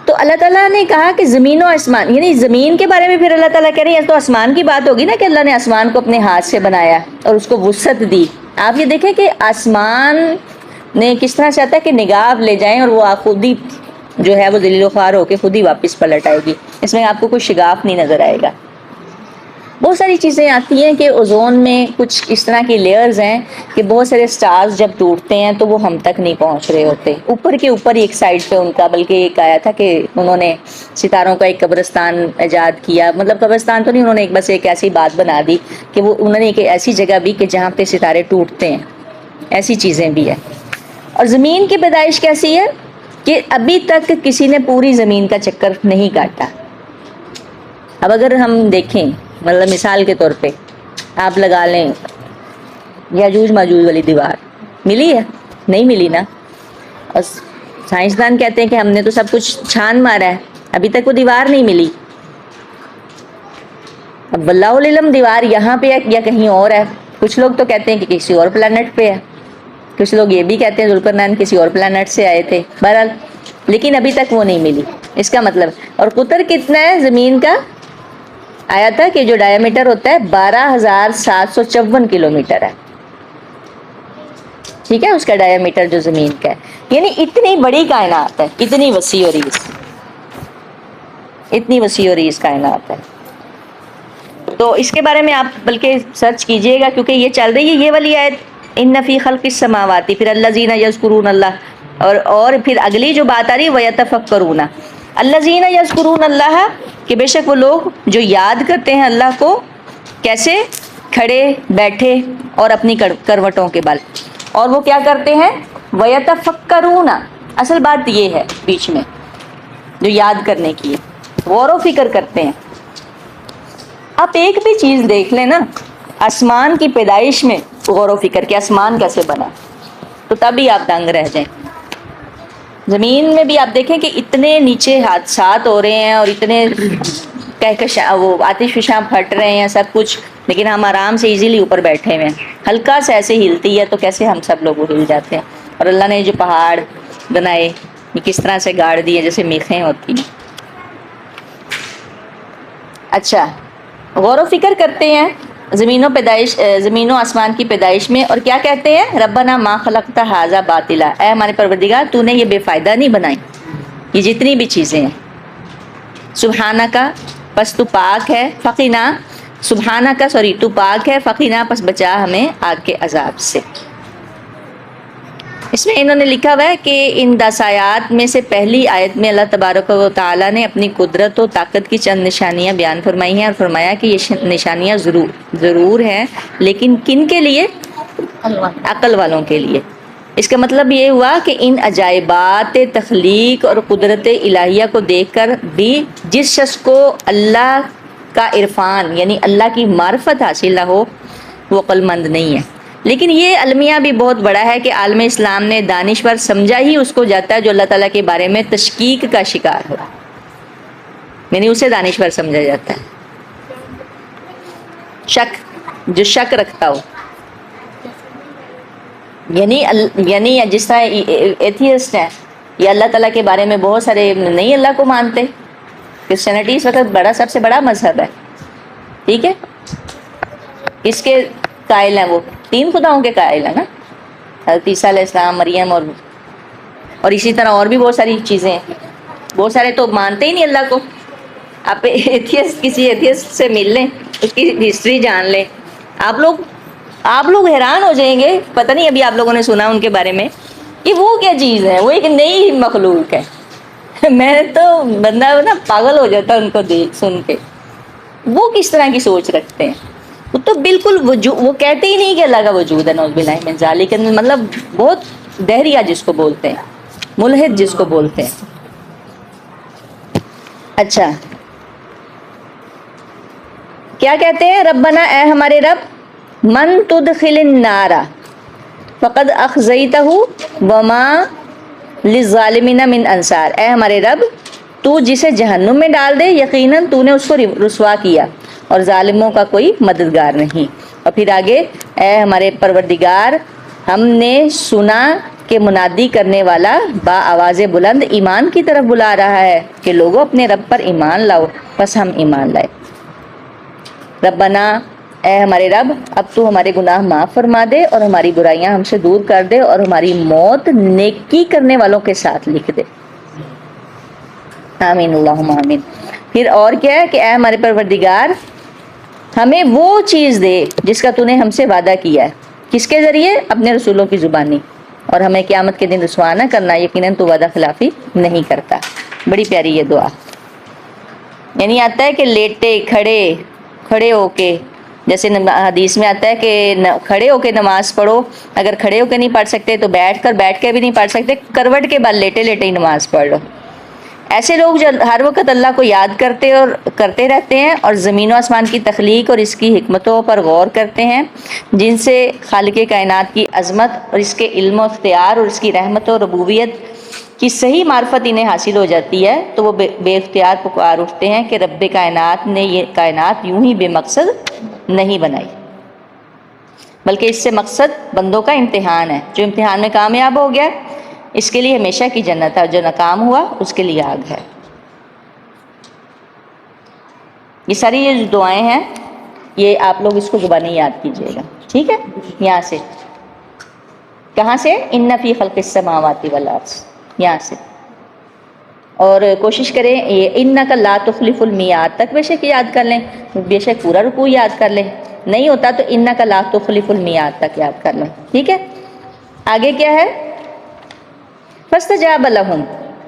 تو اللہ تعالیٰ نے کہا کہ زمین و آسمان، یعنی زمین کے بارے میں پھر اللہ تعالیٰ کہہ رہے ہیں تو آسمان کی بات ہوگی نا کہ اللہ نے آسمان کو اپنے ہاتھ سے بنایا اور اس کو وسعت دی. آپ یہ دیکھیں کہ آسمان نے کس طرح سے آتا ہے کہ نگاہ لے جائیں اور وہ خود ہی جو ہے وہ ذلیل و خوار ہو کے خود ہی واپس پلٹ آئے گی. اس میں آپ کو کوئی شگاف نہیں نظر آئے گا. بہت ساری چیزیں آتی ہیں کہ اوزون میں کچھ اس طرح کی لیئرز ہیں کہ بہت سارے سٹارز جب ٹوٹتے ہیں تو وہ ہم تک نہیں پہنچ رہے ہوتے، اوپر کے اوپر ایک سائڈ پہ ان کا، بلکہ ایک آیا تھا کہ انہوں نے ستاروں کا ایک قبرستان ایجاد کیا، مطلب قبرستان تو نہیں، انہوں نے بس ایک ایسی بات بنا دی کہ وہ انہوں نے ایک ایسی جگہ بھی کہ جہاں پہ ستارے ٹوٹتے ہیں، ایسی چیزیں بھی ہیں۔ اور زمین کی پیدائش کیسی ہے کہ ابھی تک کسی نے پوری زمین کا چکر نہیں کاٹا۔ اب اگر ہم دیکھیں، مطلب مثال کے طور پہ آپ لگا لیں یاجوج ماجوج والی دیوار، ملی ہے؟ نہیں ملی نا۔ اور سائنسدان کہتے ہیں کہ ہم نے تو سب کچھ چھان مارا ہے، ابھی تک وہ دیوار نہیں ملی۔ اب واللہ العلم دیوار یہاں پہ ہے یا کہیں اور ہے، کچھ لوگ تو کہتے ہیں کہ کسی اور پلانٹ پہ ہے، کچھ لوگ یہ بھی کہتے ہیں ذوالقرنین کسی اور پلانٹ سے آئے تھے، بہرحال لیکن ابھی تک وہ نہیں ملی۔ اس کا مطلب، اور قطر کتنا ہے زمین کا؟ آیا تھا کہ جو ڈایا میٹر ہوتا ہے 12,754 کلومیٹر ہے، ٹھیک ہے، اس کا ڈایا میٹر جو زمین کا ہے، یعنی اتنی بڑی کائنات ہے، اتنی وسیع و ریز، اتنی وسیع و ریز کائنات ہے۔ تو اس کے بارے میں آپ بلکہ سرچ کیجئے گا، کیونکہ یہ چل رہی ہے یہ والی آیت ان فی خلق السماوات، پھر الذین یذکرون اللہ، اور پھر اگلی جو بات آ رہی ہے ویتفکرون، الذین یذکرون اللہ، کہ بے شک وہ لوگ جو یاد کرتے ہیں اللہ کو، کیسے؟ کھڑے بیٹھے اور اپنی کروٹوں کے بل، اور وہ کیا کرتے ہیں؟ ویتفکرون، اصل بات یہ ہے بیچ میں جو یاد کرنے کی ہے، غور و فکر کرتے ہیں۔ آپ ایک بھی چیز دیکھ لیں نا، آسمان کی پیدائش میں غور و فکر کہ آسمان کیسے بنا، تو تبھی آپ دنگ رہ جائیں۔ زمین میں بھی آپ دیکھیں کہ اتنے نیچے حادثات ہو رہے ہیں اور اتنے وہ آتش فشاں پھٹ رہے ہیں سب کچھ، لیکن ہم آرام سے ایزیلی اوپر بیٹھے ہوئے ہیں، ہلکا سے ایسے ہلتی ہے تو کیسے ہم سب لوگ ہل جاتے ہیں۔ اور اللہ نے جو پہاڑ بنائے یہ کس طرح سے گاڑ دیے جیسے میخیں ہوتی ہیں۔ اچھا، غور و فکر کرتے ہیں زمین و آسمان کی پیدائش میں، اور کیا کہتے ہیں؟ ربنا ما خلقت ھذا باطلا، اے ہمارے پروردگار تو نے یہ بے فائدہ نہیں بنائی، یہ جتنی بھی چیزیں ہیں۔ سبحانک، پس تو پاک ہے، فقینا، سبحانک سوری تو پاک ہے، فقینا پس بچا ہمیں آگ کے عذاب سے۔ اس میں انہوں نے لکھا ہوا ہے کہ ان 10 آیات میں سے پہلی آیت میں اللہ تبارک و تعالیٰ نے اپنی قدرت و طاقت کی چند نشانیاں بیان فرمائی ہیں، اور فرمایا کہ یہ نشانیاں ضرور ہیں، لیکن کن کے لیے؟ عقل والوں کے لیے۔ اس کا مطلب یہ ہوا کہ ان عجائبات تخلیق اور قدرت الہیہ کو دیکھ کر بھی جس شخص کو اللہ کا عرفان یعنی اللہ کی معرفت حاصل نہ ہو وہ عقل مند نہیں ہے۔ لیکن یہ المیہ بھی بہت بڑا ہے کہ عالم اسلام نے دانشور سمجھا ہی اس کو جاتا ہے جو اللہ تعالیٰ کے بارے میں تشکیک کا شکار ہو، یعنی اسے دانشور سمجھا جاتا ہے، شک، جو شک رکھتا ہو، یعنی جس طرح ایتھیسٹ ہیں، یہ اللہ تعالیٰ کے بارے میں بہت سارے نہیں اللہ کو مانتے۔ کرسچینٹی اس وقت سب سے بڑا مذہب ہے، ٹھیک ہے، اس کے قائل ہیں، وہ 3 خداؤں کے قائل ہیں نا، حضرت عیسیٰ علیہ السلام، مریم، اور اسی طرح اور بھی بہت ساری چیزیں ہیں۔ بہت سارے تو مانتے ہی نہیں اللہ کو۔ آپ کسی ایتھیسٹ سے مل لیں، اس کی ہسٹری جان لیں، آپ لوگ حیران ہو جائیں گے۔ پتہ نہیں ابھی آپ لوگوں نے سنا ان کے بارے میں کہ وہ کیا چیز ہے، وہ ایک نئی مخلوق ہے۔ میں تو بندہ نا پاگل ہو جاتا ان کو دیکھ سن کے، وہ کس طرح کی سوچ رکھتے ہیں۔ وہ تو بالکل وہ کہتے ہی نہیں کہ اللہ کا وجود ہے، نعوذ باللہ من ذالک، مطلب بہت دہریہ جس کو بولتے ہیں، ملحد جس کو بولتے ہیں۔ اچھا، کیا کہتے ہیں؟ ربنا، اے ہمارے رب، من تدخل النار فقد اخزیتہ وما للظالمین من انصار، اے ہمارے رب تو جسے جہنم میں ڈال دے یقیناً تو نے اس کو رسوا کیا اور ظالموں کا کوئی مددگار نہیں۔ اور پھر آگے، اے ہمارے پروردگار ہم نے سنا کہ منادی کرنے والا با آواز بلند ایمان کی طرف بلا رہا ہے کہ لوگوں اپنے رب پر ایمان لاؤ، بس ہم ایمان لائے۔ ربنا، اے ہمارے رب اب تو ہمارے گناہ معاف فرما دے اور ہماری برائیاں ہم سے دور کر دے اور ہماری موت نیکی کرنے والوں کے ساتھ لکھ دے، آمین اللہم آمین۔ پھر اور کیا ہے کہ اے ہمارے پروردگار ہمیں وہ چیز دے جس کا تو نے ہم سے وعدہ کیا ہے. کس کے ذریعے؟ اپنے رسولوں کی زبانی. اور ہمیں قیامت کے دن رسوا نہ کرنا، یقیناً تو وعدہ خلافی نہیں کرتا. بڑی پیاری یہ دعا. یعنی آتا ہے کہ لیٹے کھڑے ہو کے، جیسے حدیث میں آتا ہے کہ کھڑے ہو کے نماز پڑھو. اگر کھڑے ہو کے نہیں پڑھ سکتے تو بیٹھ کے بھی نہیں پڑھ سکتے، کروٹ کے بعد لیٹے ہی نماز پڑھ لو. ایسے لوگ جو ہر وقت اللہ کو یاد کرتے رہتے ہیں اور زمین و آسمان کی تخلیق اور اس کی حکمتوں پر غور کرتے ہیں، جن سے خالق کائنات کی عظمت اور اس کے علم و اختیار اور اس کی رحمت و ربوبیت کی صحیح معرفت انہیں حاصل ہو جاتی ہے، تو وہ بے اختیار پکار اٹھتے ہیں کہ رب کائنات نے یہ کائنات یوں ہی بے مقصد نہیں بنائی، بلکہ اس سے مقصد بندوں کا امتحان ہے. جو امتحان میں کامیاب ہو گیا اس کے لیے ہمیشہ کی جنت ہے، جو ناکام ہوا اس کے لیے آگ ہے. یہ ساری یہ جو دعائیں ہیں یہ آپ لوگ اس کو زبانی یاد کیجئے گا، ٹھیک ہے؟ یہاں سے کہاں سے؟ ان فی خلق السماوات والارض، یہاں سے. اور کوشش کریں یہ انک لا تخلف المیعاد تک بے شک یاد کر لیں، بے شک پورا رکوع یاد کر لیں. نہیں ہوتا تو انک لا تخلف المیعاد تک یاد کر لیں، ٹھیک ہے؟ آگے کیا ہے؟ فاستجاب لہم،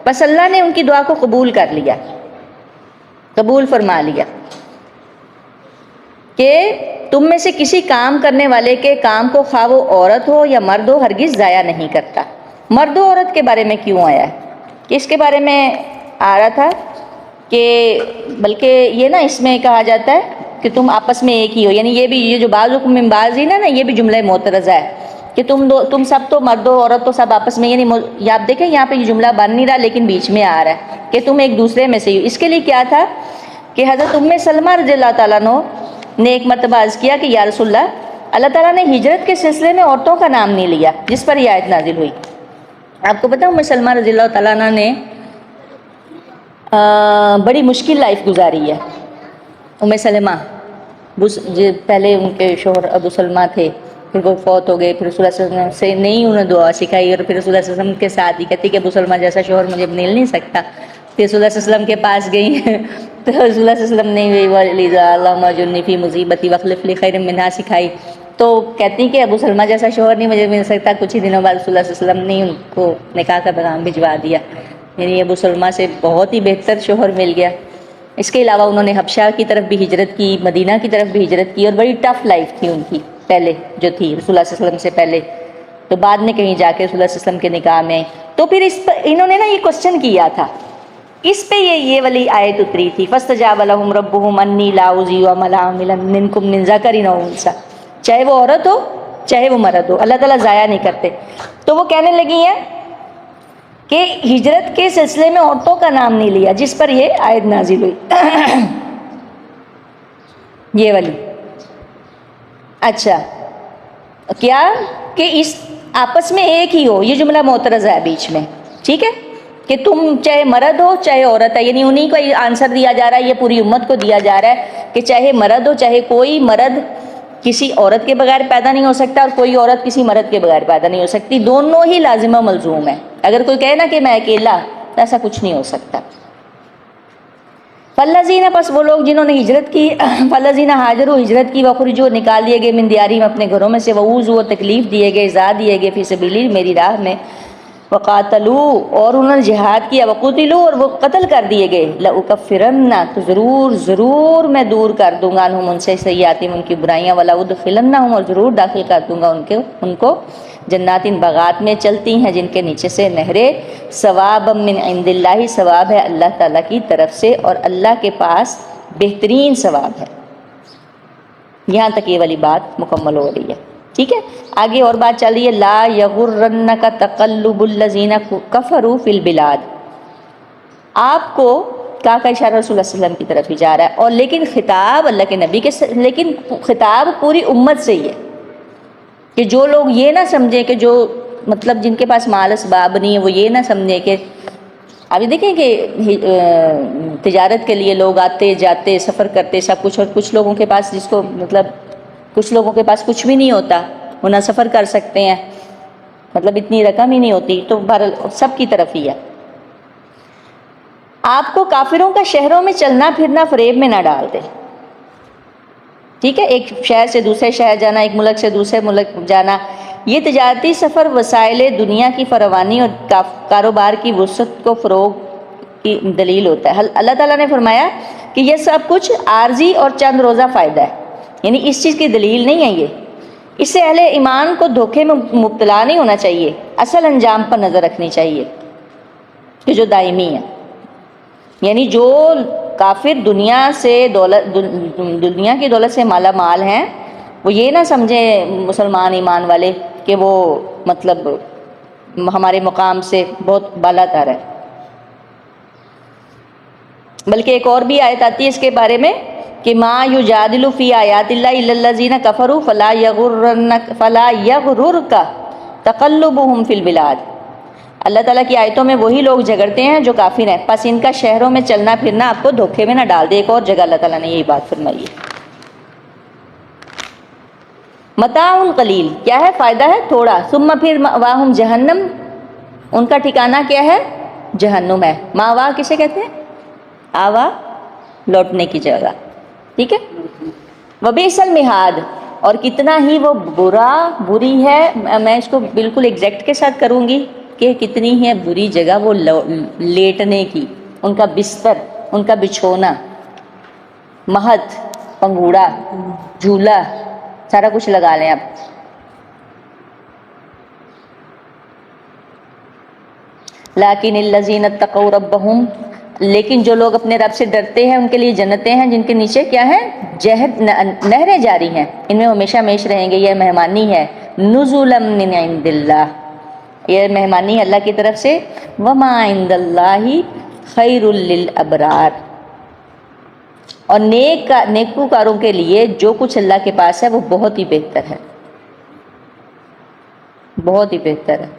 پس اللہ نے ان کی دعا کو قبول کر لیا، قبول فرما لیا کہ تم میں سے کسی کام کرنے والے کے کام کو خواہ وہ عورت ہو یا مرد ہو ہرگز ضائع نہیں کرتا. مرد و عورت کے بارے میں کیوں آیا ہے؟ کہ اس کے بارے میں آ رہا تھا کہ بلکہ یہ نا اس میں کہا جاتا ہے کہ تم آپس میں ایک ہی ہو، یعنی یہ بھی یہ جو بعض حکم من بعض ہی نا یہ بھی جملہ معترضہ ہے کہ تم سب تو مرد و عورت تو سب آپس میں، یعنی یہ آپ دیکھیں یہاں پہ یہ جملہ بن نہیں رہا لیکن بیچ میں آ رہا ہے کہ تم ایک دوسرے میں سے ہو. اس کے لیے کیا تھا کہ حضرت سلمہ رضی اللہ تعالیٰ عنہ نے ایک مرتبہ عرض کیا کہ یا رسول اللہ تعالیٰ نے ہجرت کے سلسلے میں عورتوں کا نام نہیں لیا، جس پر یہ آیت نازل ہوئی. آپ کو پتا سلمہ رضی اللہ تعالیٰ عنہ نے بڑی مشکل لائف گزاری ہے. سلمہ پہلے ان کے شوہر ابو سلمہ تھے، پھر وہ فوت ہو گئے، پھر رسول اللہ صلی اللہ علیہ وسلم سے نہیں انہوں نے دعا سکھائی، اور پھر رسول اللہ صلی اللہ علیہ وسلم کے ساتھ ہی کہتی کہ ابو سلمہ جیسا شوہر مجھے مل نہیں سکتا. پھر رسول اللہ صلی اللہ علیہ وسلم کے پاس گئی تو رسول اللہ صلی اللہ علیہ وسلم نے اللہم اجرنی فی مصیبتی واخلف لی خیرا منہا سکھائی. تو کہتی کہ ابو سلمہ جیسا شوہر نہیں مجھے مل سکتا. کچھ ہی دنوں بعد رسول اللہ صلی اللہ علیہ وسلم نے ان کو نکاح کا پیغام بھجوا دیا، یعنی ابو سلمہ سے بہت ہی بہتر شوہر مل گیا. اس کے علاوہ انہوں نے حبشہ کی طرف بھی ہجرت کی، مدینہ کی طرف بھی ہجرت کی، اور بڑی ٹف لائف تھی ان کی پہلے جو تھی رسول اللہ صلی اللہ علیہ وسلم سے پہلے. تو بعد میں کہیں جا کے رسول اللہ صلی اللہ علیہ وسلم کے نکاح میں تو پھر اس پر انہوں نے نا یہ کوسچن کیا تھا، اس پہ یہ والی آیت اتری تھی فاستجاب لہم ربہم انی لا اضیع عمل عامل منکم من ذکر او انثی، چاہے وہ عورت ہو چاہے وہ مرد ہو، اللہ تعالیٰ ضائع نہیں کرتے. تو وہ کہنے لگی ہیں کہ ہجرت کے سلسلے میں عورتوں کا نام نہیں لیا، جس پر یہ آیت نازل ہوئی یہ والی. اچھا کیا کہ اس آپس میں ایک ہی ہو، یہ جملہ معترضہ ہے بیچ میں، ٹھیک ہے؟ کہ تم چاہے مرد ہو چاہے عورت ہے، یعنی انہی کو آنسر دیا جا رہا ہے، یہ پوری امت کو دیا جا رہا ہے کہ چاہے مرد ہو چاہے کوئی مرد کسی عورت کے بغیر پیدا نہیں ہو سکتا اور کوئی عورت کسی مرد کے بغیر پیدا نہیں ہو سکتی، دونوں ہی لازم و ملزوم ہے. اگر کوئی کہے نا کہ میں اکیلا، تو ایسا کچھ نہیں ہو سکتا. فالذین، پس وہ لوگ جنہوں نے ہجرت کی، فالذین ہاجروا، ہجرت کی، وخرجوا، نکال دیے گئے، من دیارہم، اپنے گھروں میں سے، وأوذوا، تکلیف دیے گئے، ایذا دیے گئے، فی سبیلی، میری راہ میں، وقاتلوا، اور انہوں نے جہاد کیا، وقتلوا، اور وہ قتل کر دیے گئے، لأکفرن، تو ضرور میں دور کر دوں گا، عنہم، ان سے، سیئاتہم، ان کی برائیاں، ولأدخلنہم، اور ضرور داخل کر دوں گا ان کو جنات، باغات میں چلتی ہیں جن کے نیچے سے نہریں، ثواب من عند اللہ، ثواب ہے اللہ تعالیٰ کی طرف سے، اور اللہ کے پاس بہترین ثواب ہے. یہاں تک یہ والی بات مکمل ہو رہی ہے، ٹھیک ہے؟ آگے اور بات چل رہی ہے، لا یغرنک تقلب الذین کفروا فی البلاد. آپ کو کا اشارہ رسول اللہ صلی اللہ علیہ وسلم کی طرف ہی جا رہا ہے، اور لیکن خطاب اللہ کے نبی کے، لیکن خطاب پوری امت سے ہی ہے کہ جو لوگ یہ نہ سمجھیں کہ جو مطلب جن کے پاس مال اسباب نہیں ہے وہ یہ نہ سمجھیں کہ ابھی دیکھیں کہ تجارت کے لیے لوگ آتے جاتے سفر کرتے سب کچھ، اور کچھ لوگوں کے پاس جس کو مطلب کچھ لوگوں کے پاس کچھ بھی نہیں ہوتا، وہ نہ سفر کر سکتے ہیں، مطلب اتنی رقم ہی نہیں ہوتی، تو بہرحال سب کی طرف ہی ہے. آپ کو کافروں کا شہروں میں چلنا پھرنا فریب میں نہ ڈال دے. ٹھیک ہے، ایک شہر سے دوسرے شہر جانا، ایک ملک سے دوسرے ملک جانا، یہ تجارتی سفر وسائل دنیا کی فراوانی اور کاروبار کی وسعت کو فروغ کی دلیل ہوتا ہے۔ اللہ تعالیٰ نے فرمایا کہ یہ سب کچھ عارضی اور چند روزہ فائدہ ہے، یعنی اس چیز کی دلیل نہیں ہے یہ۔ اس سے اہل ایمان کو دھوکے میں مبتلا نہیں ہونا چاہیے، اصل انجام پر نظر رکھنی چاہیے کہ جو دائمی ہے۔ یعنی جو کافر دنیا کی دولت سے مالا مال ہیں، وہ یہ نہ سمجھیں مسلمان ایمان والے کہ وہ مطلب ہمارے مقام سے بہت بالا تر ہے۔ بلکہ ایک اور بھی آیت آتی ہے اس کے بارے میں کہ ما یجادل فی آیات اللہ الا الذین کفروا فلا یغررک تقلبهم فی البلاد۔ اللہ تعالیٰ کی آیتوں میں وہی لوگ جھگڑتے ہیں جو کافر ہیں، پس ان کا شہروں میں چلنا پھرنا آپ کو دھوکے میں نہ ڈال دے۔ ایک اور جگہ اللہ تعالیٰ نے یہی بات فرمائی ہے۔ متاع قلیل، کیا ہے؟ فائدہ ہے تھوڑا، ثم پھر مأواہم جہنم، ان کا ٹھکانہ کیا ہے؟ جہنم ہے۔ ماوا کسے کہتے ہیں؟ آوا، لوٹنے کی جگہ، ٹھیک ہے۔ وبئس المہاد، اور کتنا ہی وہ بری ہے، میں اس کو بالکل ایگزیکٹ کے ساتھ کروں گی کہ کتنی ہے بری جگہ وہ لیٹنے کی، ان کا بستر، ان کا بچھونا، مہد، پنگوڑا، جھولا، سارا کچھ لگا لیں آپ۔ لیکن الذین اتقوا ربہم، لیکن جو لوگ اپنے رب سے ڈرتے ہیں ان کے لیے جنتیں ہیں جن کے نیچے کیا ہے؟ نہریں جاری ہیں، ان میں ہمیشہ ہمیش رہیں گے۔ یہ مہمانی ہے، نزلا من عند اللہ، یہ مہمانی ہے اللہ کی طرف سے۔ وما عند اللہ خیر للابرار، اور نیکوکاروں کے لیے جو کچھ اللہ کے پاس ہے وہ بہت ہی بہتر ہے، بہت ہی بہتر ہے۔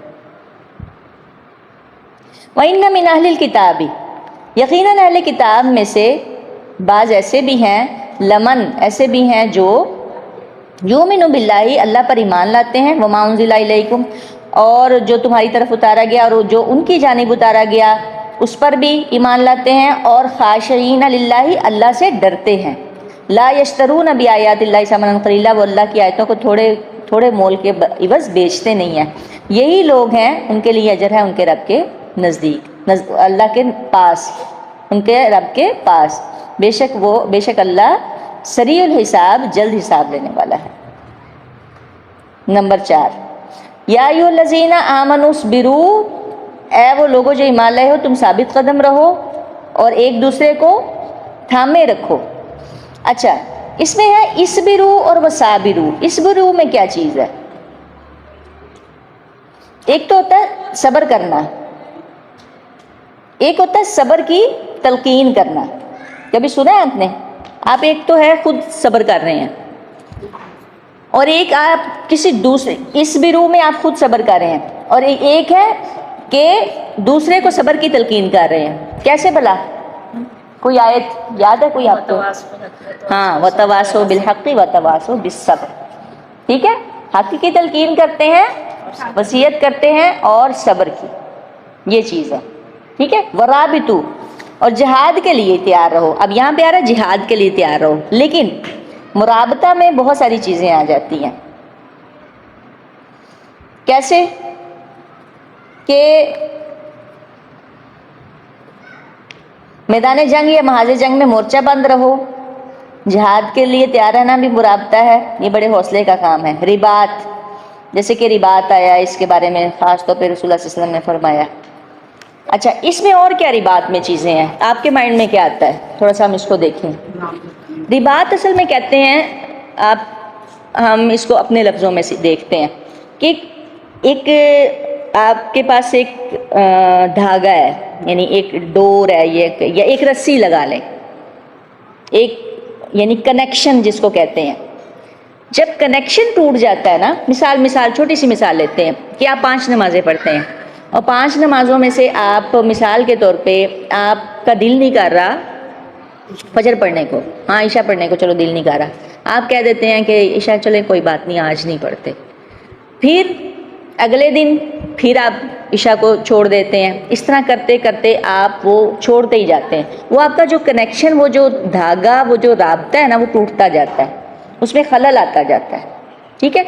وَإِنَّ مِنْ أَهْلِ الْكِتَابِ، یقیناً اہل کتاب میں سے بعض ایسے بھی ہیں، لمن ایسے بھی ہیں جو یؤمن باللہ، اللہ پر ایمان لاتے ہیں، وما انزل الیکم، اور جو تمہاری طرف اتارا گیا اور جو ان کی جانب اتارا گیا اس پر بھی ایمان لاتے ہیں، اور خاشعین للہ، اللہ سے ڈرتے ہیں۔ لا یشترون بآیات اللہ ثمنا قلیلا، وہ اللہ کی آیتوں کو تھوڑے مول کے عوض بیچتے نہیں ہیں۔ یہی لوگ ہیں ان کے لیے اجر ہے ان کے رب کے نزدیک، اللہ کے پاس، ان کے رب کے پاس، بے شک اللہ سریع الحساب، جلد حساب لینے والا ہے۔ نمبر 4، یا ایھا الذین آمنوا اصبروا، اے وہ لوگوں جو ایمان لائے ہو تم ثابت قدم رہو اور ایک دوسرے کو تھامے رکھو۔ اچھا، اس میں ہے اصبروا اور وصابروا۔ اصبروا میں کیا چیز ہے؟ ایک تو ہوتا ہے صبر کرنا، ایک ہوتا ہے صبر کی تلقین کرنا۔ کبھی سنا ہے آپ نے؟ آپ ایک تو ہے خود صبر کر رہے ہیں، اور ایک آپ کسی دوسرے، اصبروا میں آپ خود صبر کر رہے ہیں، اور ایک ہے کہ دوسرے کو صبر کی تلقین کر رہے ہیں۔ کیسے بھلا؟ کوئی آیت یاد ہے کوئی آپ کو؟ ہاں، وتواصوا بالحق وتواصوا بالصبر، ٹھیک ہے۔ حق کی تلقین کرتے ہیں، وصیت کرتے ہیں، اور صبر کی، یہ چیز ہے، ٹھیک ہے۔ ورابطوا، اور جہاد کے لیے تیار رہو۔ اب یہاں پہ آ رہا ہے جہاد کے لیے تیار رہو، لیکن مرابطہ میں بہت ساری چیزیں آ جاتی ہیں۔ کیسے کہ میدان جنگ یا محاذ جنگ میں مورچہ بند رہو، جہاد کے لیے تیار رہنا بھی مرابطہ ہے، یہ بڑے حوصلے کا کام ہے۔ رباط، جیسے کہ رباط آیا، اس کے بارے میں خاص طور پہ رسول اللہ صلی اللہ علیہ وسلم نے فرمایا۔ اچھا، اس میں اور کیا رباط میں چیزیں ہیں؟ آپ کے مائنڈ میں کیا آتا ہے؟ تھوڑا سا ہم اس کو دیکھیں۔ رباط اصل میں کہتے ہیں، ہم اس کو اپنے لفظوں میں دیکھتے ہیں کہ ایک آپ کے پاس ایک دھاگا ہے، یعنی ایک ڈور ہے، یا ایک رسی لگا لیں، ایک یعنی کنیکشن جس کو کہتے ہیں۔ جب کنیکشن ٹوٹ جاتا ہے نا، مثال چھوٹی سی مثال لیتے ہیں کہ آپ 5 نمازیں پڑھتے ہیں، اور 5 نمازوں میں سے آپ مثال کے طور پہ آپ کا دل نہیں کر رہا فجر پڑھنے کو، ہاں عشاء پڑھنے کو چلو دل نہیں کر رہا، آپ کہہ دیتے ہیں کہ عشاء چلے کوئی بات نہیں آج نہیں پڑھتے، پھر اگلے دن پھر آپ عشاء کو چھوڑ دیتے ہیں۔ اس طرح کرتے کرتے آپ وہ چھوڑتے ہی جاتے ہیں، وہ آپ کا جو کنیکشن، وہ جو دھاگا، وہ جو رابطہ ہے نا، وہ ٹوٹتا جاتا ہے۔ اس میں خلل آتا جاتا ہے. ٹھیک ہے.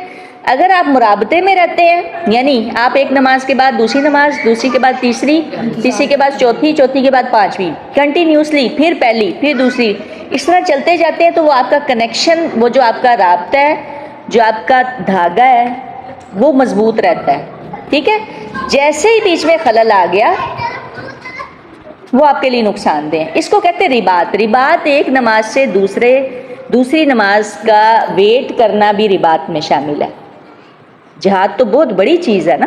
اگر آپ مرابطے میں رہتے ہیں، یعنی آپ ایک نماز کے بعد دوسری نماز، دوسری کے بعد تیسری، تیسری کے بعد چوتھی، چوتھی کے بعد پانچویں، کنٹینیوسلی، پھر پہلی، پھر دوسری، اس طرح چلتے جاتے ہیں، تو وہ آپ کا کنیکشن، وہ جو آپ کا رابطہ ہے، جو آپ کا دھاگا ہے، وہ مضبوط رہتا ہے. ٹھیک ہے. جیسے ہی بیچ میں خلل آ گیا وہ آپ کے لیے نقصان دہ ہے. اس کو کہتے ہیں رباط. رباط ایک نماز سے دوسری نماز کا ویٹ کرنا بھی رباط میں شامل ہے. جہاد تو بہت بڑی چیز ہے نا،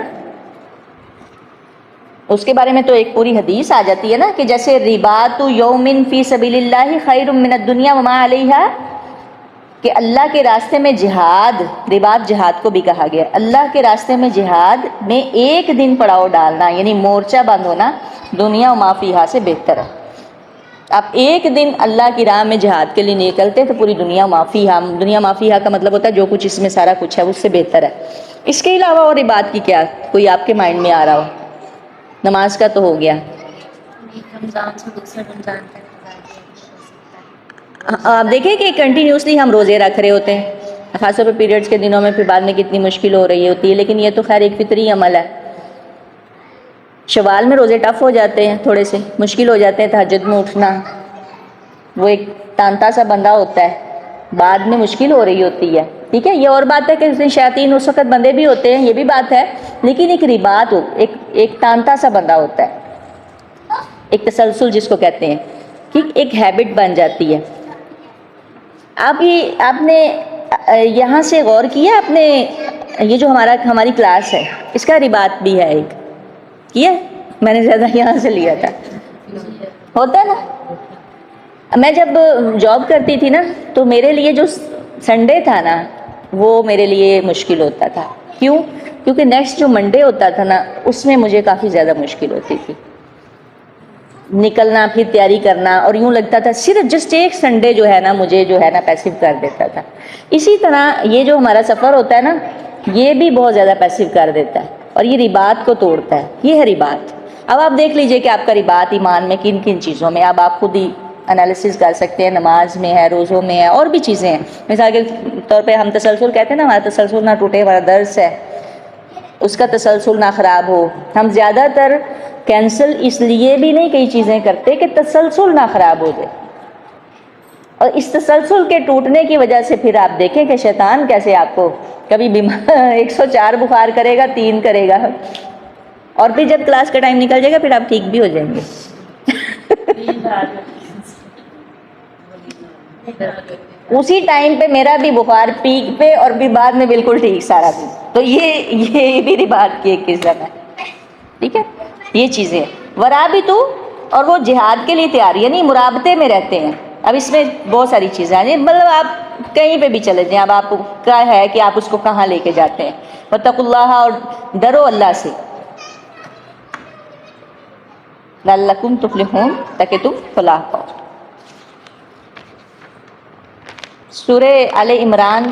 اس کے بارے میں تو ایک پوری حدیث آ جاتی ہے نا کہ جیسے رباط یوم فی سبیل اللہ خیر من الدنیا وما علیہا، کہ اللہ کے راستے میں جہاد، رباط جہاد کو بھی کہا گیا، اللہ کے راستے میں جہاد میں ایک دن پڑاؤ ڈالنا، یعنی مورچہ بند ہونا، دنیا و ما فیہا سے بہتر ہے. آپ ایک دن اللہ کی راہ میں جہاد کے لیے نکلتے ہیں تو پوری دنیا ما فیہا، دنیا ما فیہا کا مطلب ہوتا ہے جو کچھ اس میں سارا کچھ ہے اس سے بہتر ہے. اس کے علاوہ اور رباط کی کیا کوئی آپ کے مائنڈ میں آ رہا ہو؟ نماز کا تو ہو گیا. رمضان سے دوسرے رمضان تک آپ دیکھیں کہ کنٹینیوسلی ہم روزے رکھ رہے ہوتے ہیں، خاص طور پہ پیریڈز کے دنوں میں، پھر بعد میں کتنی مشکل ہو رہی ہوتی ہے، لیکن یہ تو خیر ایک فطری عمل ہے. شوال میں روزے ٹف ہو جاتے ہیں، تھوڑے سے مشکل ہو جاتے ہیں، تہجد میں اٹھنا، وہ ایک تانتا سا بندہ ہوتا ہے، بعد میں مشکل ہو رہی ہوتی ہے. ٹھیک ہے. یہ اور بات ہے کہ شیاطین اس وقت بندے بھی ہوتے ہیں، یہ بھی بات ہے، لیکن ایک رباط ہو، ایک تانتا سا بندہ ہوتا ہے، ایک تسلسل جس کو کہتے ہیں، ٹھیک، ایک ہیبٹ بن جاتی ہے. آپ نے یہاں سے غور کیا، آپ نے یہ جو ہماری کلاس ہے اس کا رباط بھی ہے ایک، کیا؟ میں نے زیادہ یہاں سے لیا تھا، ہوتا ہے نا. میں جب جاب کرتی تھی نا تو میرے لیے جو سنڈے تھا نا وہ میرے لیے مشکل ہوتا تھا. کیوں؟ کیونکہ نیکسٹ جو منڈے ہوتا تھا نا اس میں مجھے کافی زیادہ مشکل ہوتی تھی نکلنا، پھر تیاری کرنا، اور یوں لگتا تھا صرف جسٹ ایک سنڈے جو ہے نا مجھے جو ہے نا پیسو کر دیتا تھا. اسی طرح یہ جو ہمارا سفر ہوتا ہے نا یہ بھی بہت زیادہ پیسو کر دیتا ہے اور یہ رباط کو توڑتا ہے. یہ ہے رباط. اب آپ دیکھ لیجئے کہ آپ کا رباط ایمان میں کن کن چیزوں میں، اب آپ خود ہی انالیسس کر سکتے ہیں. نماز میں ہے، روزوں میں ہے، اور بھی چیزیں ہیں. مثال کے طور پہ ہم تسلسل کہتے ہیں نا، ہمارا تسلسل نہ ٹوٹے، ہمارا درس ہے اس کا تسلسل نہ خراب ہو. ہم زیادہ تر کینسل اس لیے بھی نہیں کئی چیزیں کرتے کہ تسلسل نہ خراب ہو جائے، اور اس تسلسل کے ٹوٹنے کی وجہ سے پھر آپ دیکھیں کہ شیطان کیسے آپ کو کبھی 104 بخار کرے گا، 3 کرے گا، اور پھر جب کلاس کا ٹائم نکل جائے گا پھر آپ ٹھیک بھی ہو جائیں گے. اسی ٹائم پہ میرا بھی بخار پیک پہ اور پھر بعد میں بالکل ٹھیک سارا دن. تو یہ بھی رباط کی ایک قسم ہے. ٹھیک ہے. یہ چیزیں ورابطو، اور وہ جہاد کے لیے تیاری، یعنی مرابطے میں رہتے ہیں. اب اس میں بہت ساری چیزیں ہیں، مطلب آپ کہیں پہ بھی چلے جائیں، اب آپ کا ہے کہ آپ اس کو کہاں لے کے جاتے ہیں. واتقوا اللہ، اور ڈرو اللہ سے، لعلکم تفلحون، تاکہ تم فلاح پاؤ. سورہ آل عمران،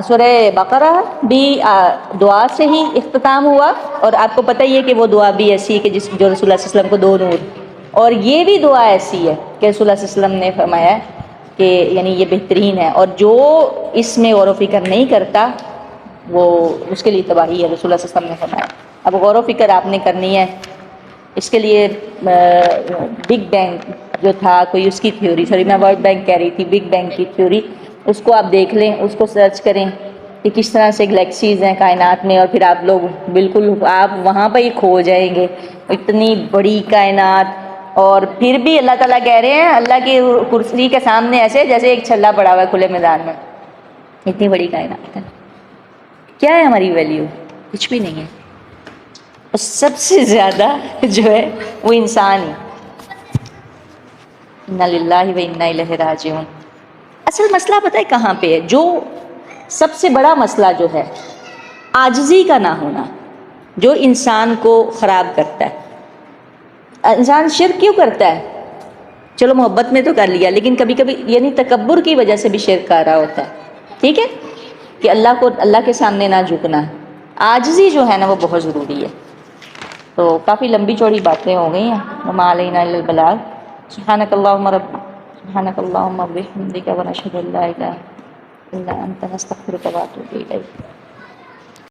سورہ بقرہ بھی دعا سے ہی اختتام ہوا، اور آپ کو پتہ ہی ہے کہ وہ دعا بھی ایسی ہے کہ جو رسول اللہ صلی اللہ علیہ وسلم کو 2 نور، اور یہ بھی دعا ایسی ہے کہ رسول اللہ صلی اللہ علیہ وسلم نے فرمایا کہ یعنی یہ بہترین ہے، اور جو اس میں غور و فکر نہیں کرتا وہ اس کے لیے تباہی ہے، رسول اللہ صلی اللہ علیہ وسلم نے فرمایا. اب غور و فکر آپ نے کرنی ہے. اس کے لیے بگ بینگ جو تھا کوئی اس کی تھیوری، سوری میں ورلڈ بینک کہہ رہی تھی، بگ بینگ کی تھیوری، اس کو آپ دیکھ لیں، اس کو سرچ کریں کہ کس طرح سے گلیکسیز ہیں کائنات میں، اور پھر آپ لوگ بالکل آپ وہاں پہ ہی کھو جائیں گے. اتنی بڑی کائنات، اور پھر بھی اللہ تعالیٰ کہہ رہے ہیں اللہ کی کرسی کے سامنے ایسے جیسے ایک چھلا پڑا ہوا ہے کھلے میدان میں. اتنی بڑی کائنات ہے. کیا ہے ہماری ویلیو؟ کچھ بھی نہیں ہے. اور سب سے زیادہ جو ہے وہ انسان ہی. انا للہ و انا الیہ راجعون. اصل مسئلہ پتہ ہے کہاں پہ ہے؟ جو سب سے بڑا مسئلہ جو ہے عاجزی کا نہ ہونا، جو انسان کو خراب کرتا ہے. انسان شرک کیوں کرتا ہے؟ چلو محبت میں تو کر لیا، لیکن کبھی کبھی یعنی تکبر کی وجہ سے بھی شرک کر رہا ہوتا ہے. ٹھیک ہے، کہ اللہ کے سامنے نہ جھکنا. عاجزی جو ہے نا وہ بہت ضروری ہے. تو کافی لمبی چوڑی باتیں ہو گئی ہیں. وما علینا الا البلاغ. سبحانک اللہم رب سبحانك اللهم وبحمدك ونشهد ان لا اله الا انت نستغفرك ونتوب اليك.